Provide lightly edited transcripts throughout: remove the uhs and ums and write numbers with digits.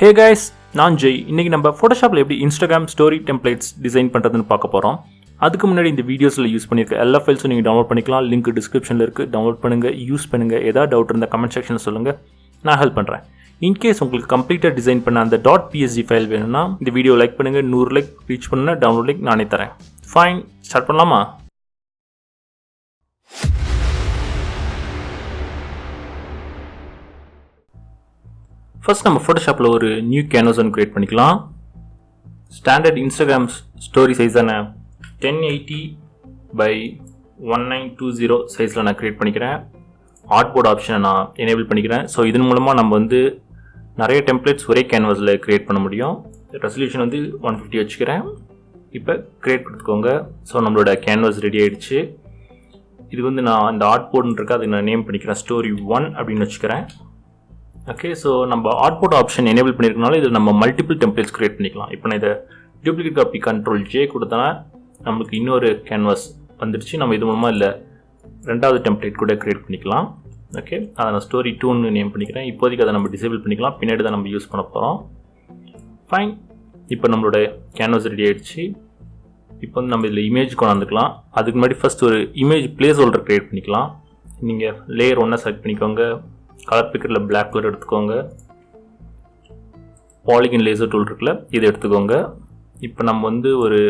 Hey guys, நான் ஜெய். இன்றைக்கி நம்ம ஃபோட்டோஷாப்பில் எப்படி இன்ஸ்டாகிராம் ஸ்டோரி டெம்ப்ளேட்ஸ் டிசைன் பண்ணுறதுன்னு பார்க்க போகிறோம். அதுக்கு முன்னாடி இந்த வீடியோஸில் யூஸ் பண்ணியிருக்க எல்லா ஃபைல்ஸும் நீங்கள் டவுன்லோட் பண்ணிக்கலாம். லிங்க் டிஸ்கிரிப்ஷனில் இருக்குது. டவுன்லோட் பண்ணுங்கள், யூஸ் பண்ணுங்கள். ஏதாவது டவுட் இருந்தால் கமெண்ட் செக்ஷனில் சொல்லுங்கள், நான் ஹெல்ப் பண்ணுறேன். இன்கேஸ் உங்களுக்கு கம்ப்ளீட்டாக டிசைன் பண்ண அந்த .psg ஃபைல் வேணும்னா இந்த வீடியோ லைக் பண்ணுங்கள். 100 லைக் ரீச் பண்ணால் டவுன்லோட் லிங்க் நானே தரேன். ஃபைன், ஸ்டார்ட் பண்ணலாமா? ஃபர்ஸ்ட் நம்ம ஃபோட்டோஷாப்பில் ஒரு நியூ கேன்வாஸ் ஒன்று க்ரியேட் பண்ணிக்கலாம். ஸ்டாண்டர்ட் இன்ஸ்டாகிராம் ஸ்டோரி சைஸான 1080 by 1920 சைஸில் நான் க்ரியேட் பண்ணிக்கிறேன். ஆர்ட்போர்ட் ஆப்ஷனை நான் எனேபிள் பண்ணிக்கிறேன். ஸோ இதன் மூலமாக நம்ம நிறைய டெம்ப்ளேட்ஸ் ஒரே கேன்வாஸில் க்ரியேட் பண்ண முடியும். ரெசல்யூஷன் 150 வச்சுக்கிறேன். இப்போ க்ரியேட் கொடுத்துக்கோங்க. ஸோ நம்மளோட கேன்வாஸ் ரெடி ஆகிடுச்சு. இது நான் இந்த ஆர்ட்போர்ட்னு இருக்கா, அதுக்கு நான் நேம் பண்ணிக்கிறேன் ஸ்டோரி 1 அப்படின்னு வச்சுக்கிறேன். ஓகே, ஸோ நம்ம ஆர்ட்போர்ட் ஆப்ஷன் எனேபிள் பண்ணியிருக்கனால இதில் நம்ம மல்டிபிள் டெம்ப்ளேட்ஸ் க்ரியேட் பண்ணிக்கலாம். இப்போ நான் இதை டூப்ளிகேட் காப்பி Ctrl+J கொடுத்தனா நம்மளுக்கு இன்னொரு கேன்வாஸ் வந்துடுச்சு. நம்ம இது மூலமாக இல்லை ரெண்டாவது டெம்ப்ளேட் கூட க்ரியேட் பண்ணிக்கலாம். ஓகே, அதை நான் ஸ்டோரி 2ன்னு நேம் பண்ணிக்கிறேன். இப்போதைக்கு அதை நம்ம டிசேபிள் பண்ணிக்கலாம், பின்னாடி தான் நம்ம யூஸ் பண்ண போகிறோம். ஃபைன், இப்போ நம்மளோட கேன்வாஸ் ரெடி ஆகிடுச்சு. இப்போ நம்ம இதில் இமேஜ் கொண்டாந்துக்கலாம். அதுக்கு முன்னாடி ஃபஸ்ட் ஒரு இமேஜ் பிளேஸ் ஹோல்டர் க்ரியேட் பண்ணிக்கலாம். நீங்கள் லேயர் 1 செலக்ட் பண்ணிக்கோங்க. கலர் பிக்கரில் பிளாக் கலர் எடுத்துக்கோங்க. பாலிகன் லேசர் டூல் இருக்குல்ல, இதை எடுத்துக்கோங்க. இப்போ நம்ம ஒரு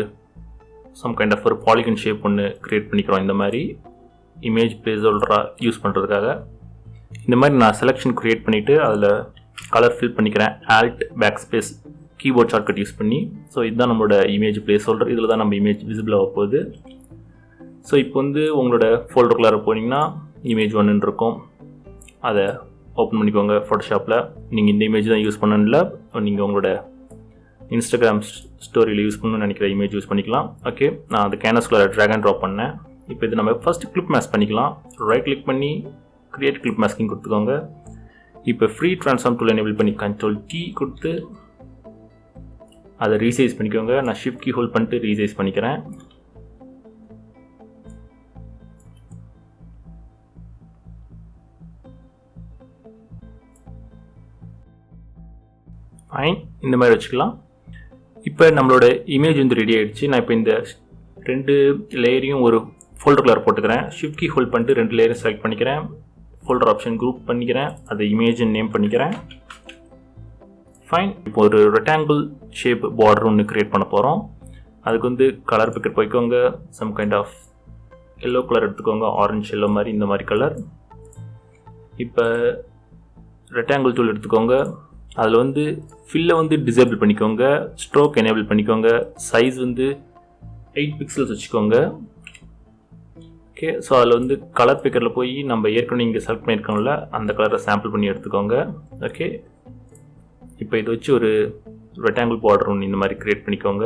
சம் கைண்ட் ஆஃப் ஒரு பாலிகன் ஷேப் ஒன்று க்ரியேட் பண்ணிக்கிறோம். இந்த மாதிரி இமேஜ் பிளேஸ் ஹோல்டராக யூஸ் பண்ணுறதுக்காக இந்த மாதிரி நான் செலெக்ஷன் க்ரியேட் பண்ணிவிட்டு அதில் கலர் ஃபில் பண்ணிக்கிறேன். Alt back space keyboard shortcut use பண்ணி. ஸோ இதுதான் நம்மளோட இமேஜ் பிளேஸ் ஹோல்டர். இதில் தான் நம்ம இமேஜ் விசிபிள் ஆக போகுது. ஸோ இப்போ உங்களோட ஃபோல்டருக்குள்ளார போனீங்கன்னா இமேஜ் 1 இருக்கும். அதை ஓப்பன் பண்ணிக்கோங்க. ஃபோட்டோஷாப்பில் நீங்கள் இந்த இமேஜ் தான் யூஸ் பண்ணணும்ல, நீங்கள் உங்களோட இன்ஸ்டாகிராம் ஸ்டோரியில் யூஸ் பண்ணணும்னு நினைக்கிற இமேஜ் யூஸ் பண்ணிக்கலாம். ஓகே, நான் அந்த கேன்வாஸ்குள்ளே ட்ராக் அண்ட் ட்ராப் பண்ணேன். இப்போ இது நம்ம ஃபஸ்ட்டு கிளிப் மேஸ்க் பண்ணிக்கலாம். ரைட் கிளிக் பண்ணி கிரியேட் கிளிப் மேஸ்கிங் கொடுத்துக்கோங்க. இப்போ ஃப்ரீ ட்ரான்ஸ்ஃபார்ம் டூல் எனேபிள் பண்ணி Ctrl+T கொடுத்து அதை ரீசைஸ் பண்ணிக்கோங்க. நான் ஷிஃப்ட் கீ ஹோல்ட் பண்ணிட்டு ரீசைஸ் பண்ணிக்கிறேன். ஃபைன், இந்த மாதிரி வச்சுக்கலாம். இப்போ நம்மளோட இமேஜ் ரெடி ஆகிடுச்சு. நான் இப்போ இந்த 2 லேயரையும் ஒரு ஃபோல்டருக்குள்ளார போட்டுக்கிறேன். ஷிஃப்ட் கீ ஹோல்ட் பண்ணிட்டு 2 லேயரும் செலக்ட் பண்ணிக்கிறேன். ஃபோல்டர் ஆப்ஷன் குரூப் பண்ணிக்கிறேன். அதை இமேஜ் நேம் பண்ணிக்கிறேன். ஃபைன், இப்போ ஒரு ரெக்டாங்கிள் ஷேப் பார்டர் ஒன்று க்ரியேட் பண்ண போகிறோம். அதுக்கு கலர் பிக்கர் போய்க்கோங்க. Some kind of yellow colour எடுத்துக்கோங்க. ஆரஞ்சு எல்லோ மாதிரி, இந்த மாதிரி கலர். இப்போ ரெக்டாங்கிள் டூல் எடுத்துக்கோங்க. அதில் ஃபில்லை டிசேபிள் பண்ணிக்கோங்க. ஸ்ட்ரோக் எனேபிள் பண்ணிக்கோங்க. சைஸ் 8 பிக்சல்ஸ் வச்சுக்கோங்க. ஓகே, ஸோ அதில் கலர் பிக்கரில் போய் நம்ம ஏற்கனவே இங்கே செலக்ட் பண்ணியிருக்கோம்ல, அந்த கலரை சாம்பிள் பண்ணி எடுத்துக்கோங்க. ஓகே, இப்போ இதை வச்சு ஒரு ரெக்டாங்கிள் பார்டர் ஒன்று இந்த மாதிரி க்ரியேட் பண்ணிக்கோங்க.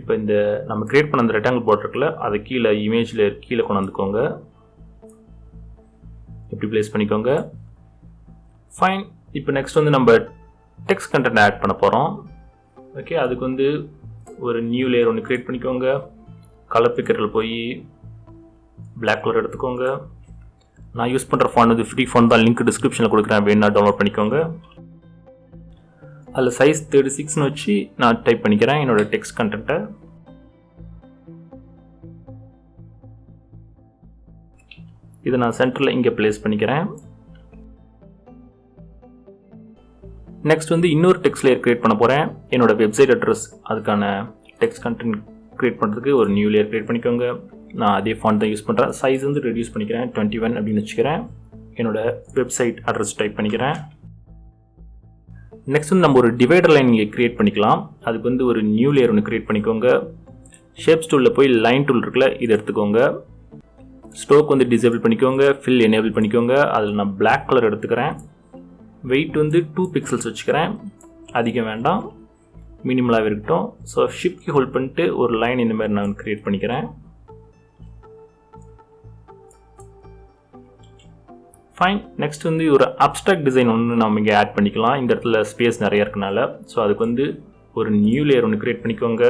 இப்போ இந்த நம்ம க்ரியேட் பண்ண அந்த ரெக்டாங்கிள் பார்டர் இருக்குல்ல, அதை கீழே இமேஜில் கீழே கொண்டு வந்துக்கோங்க. இப்படி ப்ளேஸ் பண்ணிக்கோங்க. ஃபைன், இப்போ நெக்ஸ்ட் நம்ம டெக்ஸ்ட் கண்டென்ட் ஆட் பண்ண போகிறோம். ஓகே, அதுக்கு ஒரு நியூ லேயர் ஒன்று க்ரியேட் பண்ணிக்கோங்க. கலர் பிக்கரில் போய் பிளாக் கலர் எடுத்துக்கோங்க. நான் யூஸ் பண்ணுற ஃபாண்ட் ஃப்ரீ ஃபாண்ட் தான், லிங்க் டிஸ்கிரிப்ஷனில் கொடுக்குறேன், வேணும்னா டவுன்லோட் பண்ணிக்கோங்க. அதில் சைஸ் 36ன்னு வச்சு நான் டைப் பண்ணிக்கிறேன் என்னோடய டெக்ஸ்ட் கண்டென்ட்டை. இதை நான் சென்டரில் இங்கே ப்ளேஸ் பண்ணிக்கிறேன். நெக்ஸ்ட் இன்னொரு டெக்ஸ்ட் லேயர் க்ரியேட் பண்ண போகிறேன். என்னோடய வெப்சைட் அட்ரஸ், அதுக்கான டெக்ஸ்ட் கண்டென்ட் க்ரியேட் பண்ணுறதுக்கு ஒரு நியூ லேயர் க்ரியேட் பண்ணிக்கோங்க. நான் அதே ஃபாண்ட் தான் யூஸ் பண்ணுறேன். சைஸ் ரெடியூஸ் பண்ணிக்கிறேன், 21 அப்படின்னு வச்சுக்கிறேன். என்னோடய வெப்சைட் அட்ரஸ் டைப் பண்ணிக்கிறேன். நெக்ஸ்ட் நம்ம ஒரு டிவைடர் லைன் இங்கே க்ரியேட் பண்ணிக்கலாம். அதுக்கு ஒரு நியூ லேயர் ஒன்று க்ரியேட் பண்ணிக்கோங்க. ஷேப்ஸ் டூலில் போய் லைன் டூல் இருக்குல்ல, இதை எடுத்துக்கோங்க. ஸ்ட்ரோக் டிசேபிள் பண்ணிக்கோங்க. ஃபில் எனேபிள் பண்ணிக்கோங்க. அதில் நான் பிளாக் கலர் எடுத்துக்கிறேன். வெயிட் 2 பிக்சல்ஸ் வச்சுக்கிறேன். அதிகம் வேண்டாம், மினிமலாகவே இருக்கட்டும். ஸோ ஷிஃப்ட் கீ ஹோல்ட் பண்ணிட்டு ஒரு லைன் இந்த மாதிரி நான் க்ரியேட் பண்ணிக்கிறேன். ஃபைன், நெக்ஸ்ட் ஒரு அப்ஸ்ட்ராக்ட் டிசைன் ஒன்று நம்ம இங்கே ஆட் பண்ணிக்கலாம். இந்த இடத்துல ஸ்பேஸ் நிறைய இருக்கனால. ஸோ அதுக்கு ஒரு நியூ லேயர் ஒன்று க்ரியேட் பண்ணிக்கோங்க.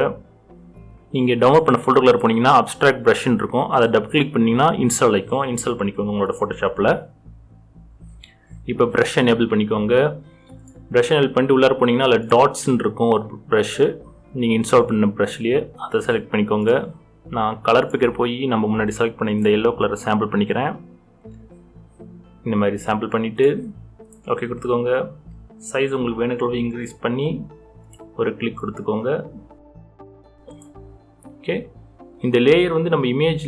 நீங்கள் டவுன்லோட் பண்ண ஃபோல்டருக்குள்ள போனீங்கன்னா அப்ஸ்ட்ராக்ட் ப்ரஷ்ன்னு இருக்கும். அதை டபுள் கிளிக் பண்ணிங்கன்னா இன்ஸ்டால் ஆகிக்கும். இன்ஸ்டால் பண்ணிக்கோங்க உங்களோட ஃபோட்டோஷாப்பில். இப்போ ப்ரஷ் எனேபிள் பண்ணிக்கோங்க. ப்ரஷ் எனேபிள் பண்ணிட்டு உள்ளார போனீங்கன்னா அதில் டாட்ஸ்ன்னு இருக்கும் ஒரு ப்ரஷ்ஷு, நீங்கள் இன்ஸ்டால் பண்ண ப்ரஷ்லேயே அதை செலக்ட் பண்ணிக்கோங்க. நான் கலர் பிக்கர் போய் நம்ம முன்னாடி செலக்ட் பண்ண இந்த எல்லோ கலரை சாம்பிள் பண்ணிக்கிறேன். இந்த மாதிரி சாம்பிள் பண்ணிவிட்டு ஓகே கொடுத்துக்கோங்க. சைஸ் உங்களுக்கு வேணுக்கிறவங்க இன்க்ரீஸ் பண்ணி ஒரு கிளிக் கொடுத்துக்கோங்க. ஓகே, இந்த லேயர் வந்து நம்ம இமேஜ்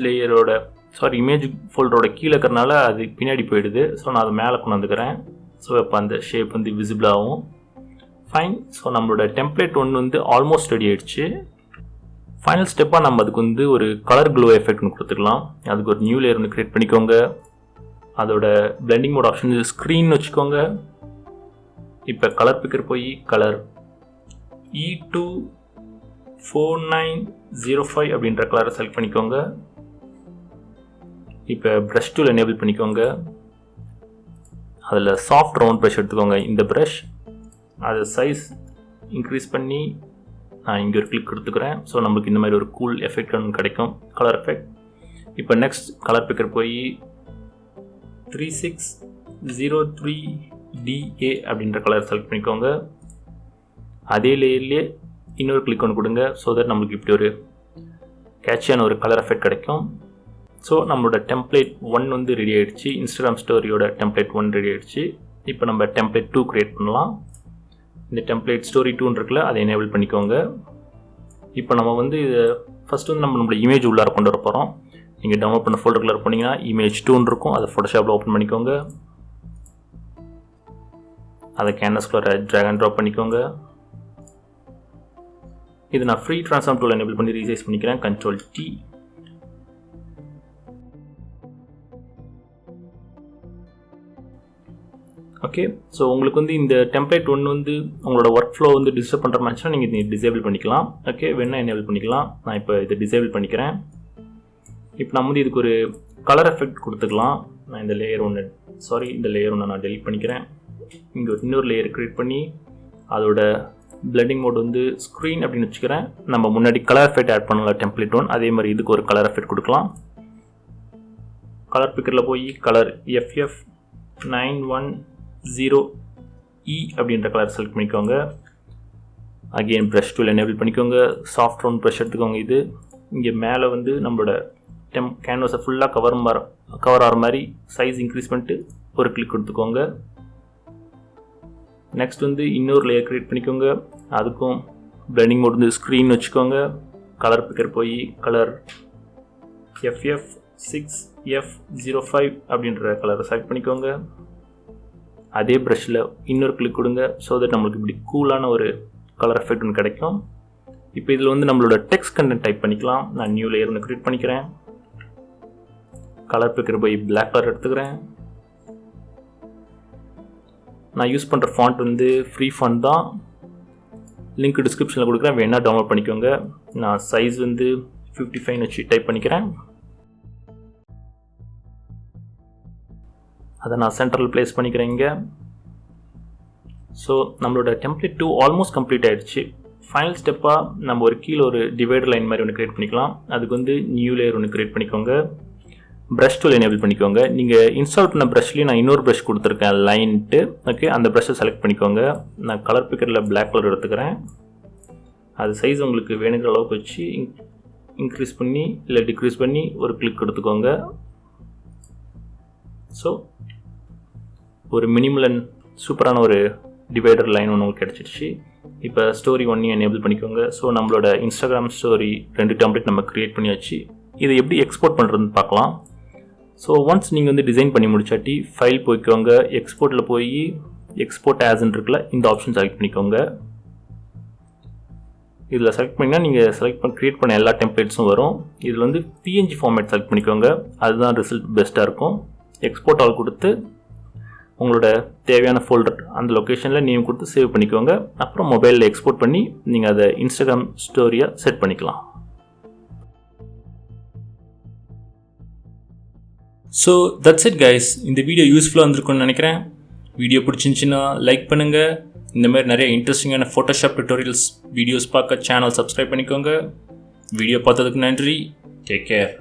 ஃபோல்டரோட கீழே இருக்கிறனால அது பின்னாடி போயிடுது. ஸோ நான் அதை மேலே கொண்டு வந்துக்கிறேன். ஸோ இப்போ அந்த ஷேப் வந்து விசிபிள் ஆகும். ஃபைன். ஸோ நம்மளோட டெம்ப்ளேட் ஒன்று வந்து ஆல்மோஸ்ட் ரெடி ஆகிடுச்சு. ஃபைனல் ஸ்டெப்பாக நம்ம அதுக்கு வந்து ஒரு கலர் க்ளோ எஃபெக்ட்னு கொடுத்துக்கலாம். அதுக்கு ஒரு நியூ லேயர் ஒன்று க்ரியேட் பண்ணிக்கோங்க. அதோட பிளெண்டிங் மோட் ஆப்ஷன் ஸ்க்ரீன் வச்சுக்கோங்க. இப்போ கலர் பிக்கர் போய் கலர் E24905 அப்படின்ற கலரை செலக்ட் பண்ணிக்கோங்க. இப்போ ப்ரஷ் டூல் எனேபிள் பண்ணிக்கோங்க. அதில் சாஃப்ட் ரவுண்ட் ப்ரஷ் எடுத்துக்கோங்க. இந்த ப்ரஷ் அதை சைஸ் இன்க்ரீஸ் பண்ணி நான் இங்கே ஒரு கிளிக் கொடுத்துக்கிறேன். ஸோ நம்மளுக்கு இந்த மாதிரி ஒரு கூல் எஃபெக்ட் ஒன்று கிடைக்கும், கலர் எஃபெக்ட். இப்போ நெக்ஸ்ட் கலர் பிக்கர் போய் 3603DA அப்படின்ற கலர் செலக்ட் பண்ணிக்கோங்க. அதே லேயர்லேயே இன்னொரு கிளிக் ஒன்று கொடுங்க. ஸோ தட் நம்மளுக்கு இப்படி ஒரு கேட்சியான ஒரு கலர் எஃபெக்ட் கிடைக்கும். ஸோ நம்மளோட டெம்ப்ளேட் 1 வந்து ரெடி ஆகிடுச்சு. இன்ஸ்டாகிராம் ஸ்டோரியோட டெம்ப்ளேட் 1 ரெடி ஆகிடுச்சு. இப்போ நம்ம டெம்ப்ளேட் 2 க்ரியேட் பண்ணலாம். இந்த டெம்ப்ளேட் ஸ்டோரி 2 இருக்குல்ல, அதை எனேபிள் பண்ணிக்கோங்க. இப்போ நம்ம வந்து இதை ஃபஸ்ட்டு வந்து நம்மளோட இமேஜ் உள்ளார கொண்டு வர போகிறோம். நீங்கள் டவுன்லோட் பண்ண ஃபோல்டருக்குள்ள போனீங்கன்னா இமேஜ் 2 இருக்கும். அதை ஃபோட்டோஷாப்பில் ஓப்பன் பண்ணிக்கோங்க. அதை கேன்வாஸ்குள்ளே ட்ராக் அண்ட் ட்ராப் பண்ணிக்கோங்க. இது நான் ஃப்ரீ ட்ரான்ஸ்ஃபார்ம் டூல் எனேபிள் பண்ணி ரீசைஸ் பண்ணிக்கிறேன். Ctrl+T. ஓகே, ஸோ உங்களுக்கு வந்து இந்த டெம்ப்ளேட் 1 வந்து உங்களோட ஒர்க் ஃப்ளோ வந்து டிஸ்டர்ப் பண்ணுற மாதிரினா நீங்கள் இதை டிசேபிள் பண்ணிக்கலாம். ஓகே, வேணால் எனேபிள் பண்ணிக்கலாம். நான் இப்போ இதை டிசேபிள் பண்ணிக்கிறேன். இப்போ நம்ம வந்து இதுக்கு ஒரு கலர் எஃபெக்ட் கொடுத்துக்கலாம். நான் இந்த லேயர் ஒன்று நான் டெலிட் பண்ணிக்கிறேன். இங்கே ஒரு இன்னொரு லேயர் க்ரியேட் பண்ணி அதோட பிளெண்டிங் மோட் வந்து ஸ்க்ரீன் அப்படின்னு வச்சுக்கிறேன். நம்ம முன்னாடி கலர் எஃபெக்ட் ஆட் பண்ணலாம் டெம்ப்ளேட் 1, அதே மாதிரி இதுக்கு ஒரு கலர் எஃபெக்ட் கொடுக்கலாம். கலர் பிக்கரில் போய் கலர் FF910E அப்படின்ற கலர் செலக்ட் பண்ணிக்கோங்க. அகெயின் ப்ரஷ் டூல் எனேபிள் பண்ணிக்கோங்க. சாஃப்ட் ரவுண்ட் ப்ரஷ் எடுத்துக்கோங்க. இது இங்கே மேலே வந்து நம்மளோட கேன்வாஸை ஃபுல்லாக கவர் ஆகிற மாதிரி சைஸ் இன்க்ரீஸ் பண்ணிட்டு ஒரு கிளிக் கொடுத்துக்கோங்க. நெக்ஸ்ட் வந்து இன்னொரு லேயர் க்ரியேட் பண்ணிக்கோங்க. அதுக்கும் பிளெண்டிங் மோட் வந்து ஸ்க்ரீன் வச்சுக்கோங்க. கலர் பிக்கர் போய் கலர் FF6F05 அப்படின்ற கலரை செலக்ட் பண்ணிக்கோங்க. அதே ப்ரஷில் இன்னொரு கிளிக் கொடுங்க. ஸோ தட் நம்மளுக்கு இப்படி கூலான ஒரு கலர் எஃபெக்ட் ஒன்று கிடைக்கும். இப்போ இதில் வந்து நம்மளோட டெக்ஸ்ட் கண்டென்ட் டைப் பண்ணிக்கலாம். நான் நியூ லேயர் ஒன்று க்ரியேட் பண்ணிக்கிறேன். கலர் பிக்கர் போய் பிளாக் கலர் எடுத்துக்கிறேன். நான் யூஸ் பண்ணுற ஃபாண்ட் வந்து ஃப்ரீ ஃபாண்ட் தான். லிங்க் டிஸ்கிரிப்ஷனில் கொடுக்குறேன், வேணால் டவுன்லோட் பண்ணிக்கோங்க. நான் சைஸ் வந்து 55 வச்சு டைப் பண்ணிக்கிறேன். அதை நான் சென்டரில் ப்ளேஸ் பண்ணிக்கிறேன் இங்கே. ஸோ நம்மளோட டெம்ப்ளேட் 2 ஆல்மோஸ்ட் கம்ப்ளீட் ஆகிடுச்சு. ஃபைனல் ஸ்டெப்பாக நம்ம ஒரு கீழே ஒரு டிவைடர் லைன் மாதிரி ஒன்று க்ரியேட் பண்ணிக்கலாம். அதுக்கு வந்து நியூ லேயர் ஒன்று க்ரியேட் பண்ணிக்கோங்க. ப்ரஷ் டூல் எனேபிள் பண்ணிக்கோங்க. நீங்கள் இன்ஸ்டால் பண்ண ப்ரஷ்லேயே நான் இன்னொரு ப்ரஷ் கொடுத்துருக்கேன் லைன்ட்டு. ஓகே, அந்த ப்ரஷ்ஷை செலக்ட் பண்ணிக்கோங்க. நான் கலர் பிக்கரில் பிளாக் கலர் எடுத்துக்கிறேன். அது சைஸ் உங்களுக்கு வேணுங்கிற அளவுக்கு வச்சு இன்க்ரீஸ் பண்ணி இல்லை டிக்ரீஸ் பண்ணி ஒரு கிளிக் எடுத்துக்கோங்க. ஸோ ஒரு மினிமல் அண்ட் சூப்பரான ஒரு டிவைடர் லைன் ஒன்று உங்களுக்கு கிடச்சிடுச்சு. இப்போ ஸ்டோரி 1 எனேபிள் பண்ணிக்கோங்க. ஸோ நம்மளோட இன்ஸ்டாகிராம் ஸ்டோரி 2 டெம்ப்ளேட் நம்ம க்ரியேட் பண்ணியாச்சு. இதை எப்படி எக்ஸ்போர்ட் பண்ணுறதுன்னு பார்க்கலாம். ஸோ ஒன்ஸ் நீங்கள் வந்து டிசைன் பண்ணி முடிச்சாட்டி ஃபைல் போய்க்கோங்க. எக்ஸ்போர்ட்டில் போய் எக்ஸ்போர்ட் ஆஸ்ன்னு இருக்குல்ல, இந்த ஆப்ஷன் செலக்ட் பண்ணிக்கோங்க. இதில் செலக்ட் பண்ணிங்கன்னா நீங்கள் க்ரியேட் பண்ண எல்லா டெம்ப்ளேட்ஸும் வரும். இதில் வந்து PNG ஃபார்மேட் செலக்ட் பண்ணிக்கோங்க. அதுதான் ரிசல்ட் பெஸ்ட்டாக இருக்கும். எக்ஸ்போர்ட் ஆல் கொடுத்து உங்களோட தேவையான ஃபோல்டர் அந்த லொக்கேஷனில் நேம் கொடுத்து சேவ் பண்ணிக்கோங்க. அப்புறம் மொபைலில் எக்ஸ்போர்ட் பண்ணி நீங்கள் அதை இன்ஸ்டாகிராம் ஸ்டோரியாக செட் பண்ணிக்கலாம். So that's it guys. இந்த வீடியோ யூஸ்ஃபுல்லாக இருந்திருக்கும்னு நினைக்கிறேன். வீடியோ பிடிச்சிருந்துச்சின்னா லைக் பண்ணுங்கள். இந்த மாதிரி நிறைய இன்ட்ரெஸ்டிங்கான ஃபோட்டோஷாப் டுட்டோரியல்ஸ் வீடியோஸ் பார்க்க சேனல் சப்ஸ்கிரைப் பண்ணிக்கோங்க. வீடியோ பார்த்ததுக்கு நன்றி. Take care.